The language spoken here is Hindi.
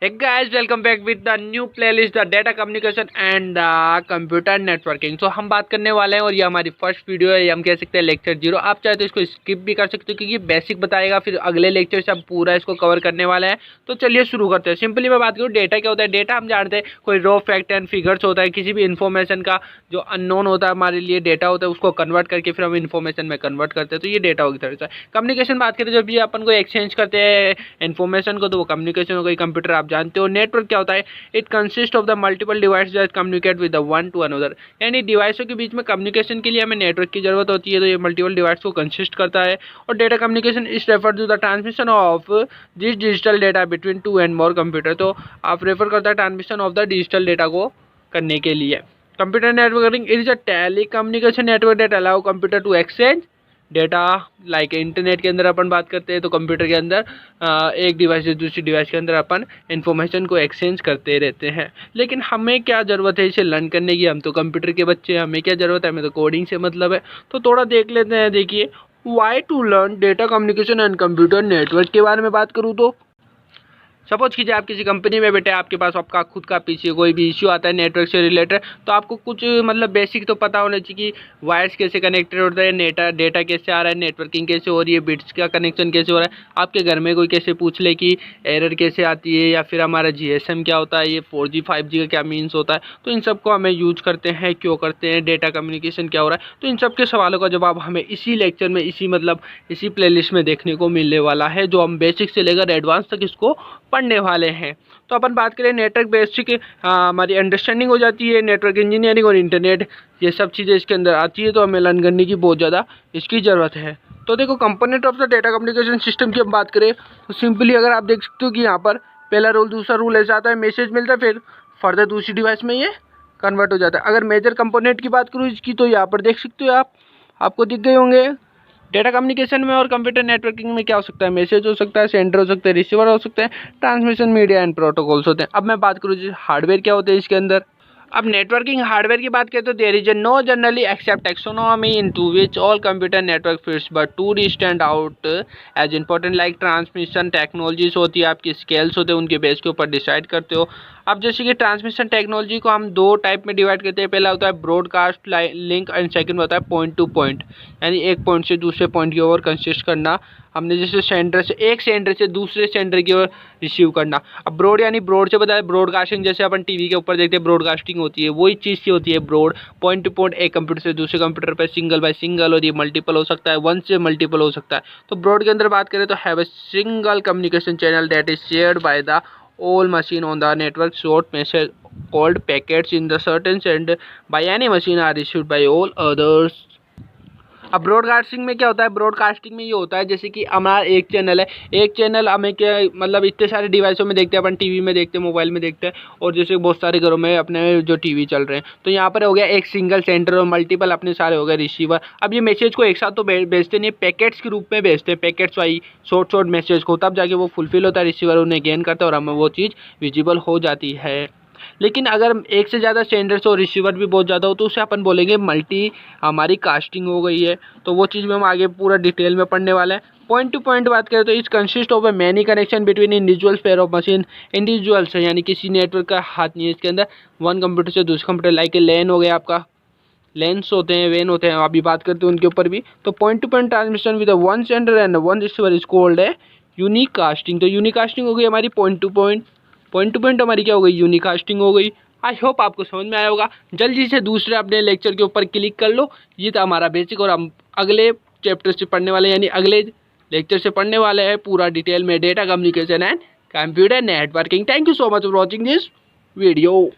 Hey guys, welcome back with the new playlist, the data communication and the computer networking। तो हम बात करने वाले हैं और ये हमारी फर्स्ट वीडियो है, ये हम कह सकते हैं लेक्चर 0। आप चाहे तो इसको स्किप भी कर सकते हो क्योंकि बेसिक बताएगा, फिर अगले लेक्चर से हम पूरा इसको कवर करने वाले हैं। तो चलिए शुरू करते हैं। सिंपली मैं बात करूँ डेटा क्या होता है। डेटा हम जानते हैं कोई रॉ फैक्ट एंड फिगर्स होता है, किसी भी इन्फॉर्मेशन का जो अननोन होता है हमारे लिए डेटा होता है, उसको कन्वर्ट करके फिर हम इन्फॉर्मेशन में कन्वर्ट करते हैं, तो ये डेटा होगी तरह से। कम्युनिकेशन बात करें, जब भी अपन को एक्सचेंज करते हैं इन्फॉर्मेशन को, तो वो कम्युनिकेशन हो गई। कंप्यूटर आप जानते हो। नेटवर्क क्या होता है, it consist of the multiple device that communicate with the one two another, यानी डिवाइसों के बीच में कम्युनिकेशन के लिए हमें नेटवर्क की जरूरत होती है, तो ये मल्टीपल डिवाइस को कंसिस्ट करता है। और data communication is refer to the transmission of this digital data between two and more computer, तो आप रेफर करता है transmission of the digital data को करने के लिए। Computer networking is a telecommunication network that allow computer to exchange data. Like internet के अंदर अपन बात करते हैं तो कंप्यूटर के अंदर एक डिवाइस से दूसरी डिवाइस के अंदर अपन इन्फॉर्मेशन को एक्सचेंज करते रहते हैं। लेकिन हमें क्या ज़रूरत है इसे लर्न करने की, हम तो कंप्यूटर के बच्चे हैं, हमें क्या ज़रूरत है, हमें तो कोडिंग से मतलब है। तो थोड़ा देख लेते हैं। देखिए, why to learn data communication and computer network के बारे में बात करूँ तो सपोज कीजिए आप किसी कंपनी में बैठे, आपके पास आपका खुद का पीछे कोई भी इश्यू आता है नेटवर्क से रिलेटेड, तो आपको कुछ मतलब बेसिक तो पता होना चाहिए कि वायर्स कैसे कनेक्टेड होता है, डेटा कैसे आ रहा है, नेटवर्किंग कैसे हो रही है, बिट्स का कनेक्शन कैसे हो रहा है। आपके घर में कोई कैसे पूछ ले कि एरर कैसे आती है, या फिर हमारा GSM क्या होता है, ये 4G 5G का क्या मीन्स होता है, तो इन सबको हमें यूज करते हैं, क्यों करते हैं, डेटा कम्युनिकेशन क्या हो रहा है। तो इन सब के सवालों का जवाब हमें इसी लेक्चर में, इसी प्लेलिस्ट में देखने को मिलने वाला है, जो हम बेसिक से लेकर एडवांस तक इसको पढ़ने वाले हैं। तो अपन बात करें नेटवर्क बेसिक, हमारी अंडरस्टैंडिंग हो जाती है। नेटवर्क इंजीनियरिंग और इंटरनेट, ये सब चीज़ें इसके अंदर आती है, तो हमें लर्न करने की बहुत ज़्यादा इसकी ज़रूरत है। तो देखो, component of the data communication system की हम बात करें तो सिंपली अगर आप देख सकते हो कि यहाँ पर पहला रूल, दूसरा रूल ऐसा आता है, मैसेज मिलता है, फिर फर्दर दूसरी डिवाइस में ये कन्वर्ट हो जाता है। अगर मेजर कंपोनेंट की बात करूँ इसकी, तो यहाँ पर देख सकते हो आपको दिख गए होंगे। डेटा कम्युनिकेशन में और कंप्यूटर नेटवर्किंग में क्या हो सकता है, मैसेज हो सकता है, सेंडर हो सकता है, रिसीवर हो सकता है, ट्रांसमिशन मीडिया एंड प्रोटोकॉल्स होते हैं। अब मैं बात करूँ हार्डवेयर क्या होते हैं इसके अंदर। अब नेटवर्किंग हार्डवेयर की बात करें तो there is no generally accept taxonomy into which all computer network fits, but to stand out as important, like transmission technologies होती है, आपकी स्केल्स होते हैं, उनके बेस के ऊपर डिसाइड करते हो। अब जैसे कि ट्रांसमिशन टेक्नोलॉजी को हम दो टाइप में डिवाइड करते हैं। पहला होता है ब्रॉडकास्ट लिंक एंड सेकंड होता है पॉइंट टू पॉइंट, यानी एक पॉइंट से दूसरे पॉइंट की ओर कंसिस्ट करना। हमने जैसे एक सेंटर से दूसरे सेंटर की ओर रिसीव करना। अब ब्रॉड यानी ब्रॉड से बताया ब्रॉडकास्टिंग, जैसे अपन टीवी के ऊपर देखते हैं ब्रॉडकास्टिंग होती है, वही चीज़ की होती है ब्रॉड। पॉइंट टू पॉइंट एक कंप्यूटर से दूसरे कंप्यूटर पर सिंगल बाय सिंगल, और ये मल्टीपल हो सकता है, वन से मल्टीपल हो सकता है। तो ब्रॉड के अंदर बात करें तो have a single communication channel that is shared by the all machine on the network. Short message called packets in the certain send by any machine are received by all others. अब ब्रॉडकास्टिंग में क्या होता है, ब्रॉडकास्टिंग में ये होता है जैसे कि हमारा एक चैनल है, एक चैनल हमें क्या मतलब इतने सारे डिवाइसों में देखते हैं, अपन टीवी में देखते हैं, मोबाइल में देखते हैं, और जैसे बहुत सारे घरों में अपने जो टीवी चल रहे हैं, तो यहाँ पर हो गया एक सिंगल सेंटर और मल्टीपल अपने सारे हो गए रिसीवर। अब ये मैसेज को एक साथ तो भेजते नहीं, पैकेट्स के रूप में भेजते हैं, पैकेट्स वाई शॉर्ट मैसेज को, तब जाके वो फुलफिल होता है, रिसीवर उन्हें गेन करता है और हमें वो चीज़ विजिबल हो जाती है। लेकिन अगर एक से ज़्यादा सेंडर्स और रिसीवर भी बहुत ज़्यादा हो तो उसे अपन बोलेंगे मल्टी हमारी कास्टिंग हो गई है। तो वो चीज़ में हम आगे पूरा डिटेल में पढ़ने वाले हैं। पॉइंट टू पॉइंट बात करें तो it consist of A many connection between individual pair of machine. Individuals है यानी किसी नेटवर्क का हाथ नहीं है इसके अंदर, वन कंप्यूटर से दूसरे कंप्यूटर, लाइक लैन हो गया आपका, लेंस होते हैं, वेन होते हैं, अभी बात करते हैं उनके ऊपर भी। तो point two point transmission with one sender and one receiver is called है यूनिक कास्टिंग। तो यूनिक कास्टिंग हो गई हमारी पॉइंट टू पॉइंट हमारी क्या हो गई, यूनिक कास्टिंग हो गई। आई होप आपको समझ में आया होगा। जल्दी से दूसरे अपने लेक्चर के ऊपर क्लिक कर लो। ये था हमारा बेसिक, और हम अगले चैप्टर से पढ़ने वाले यानी अगले लेक्चर से पढ़ने वाले हैं पूरा डिटेल में data communication and computer networking. Thank you so much for watching this video.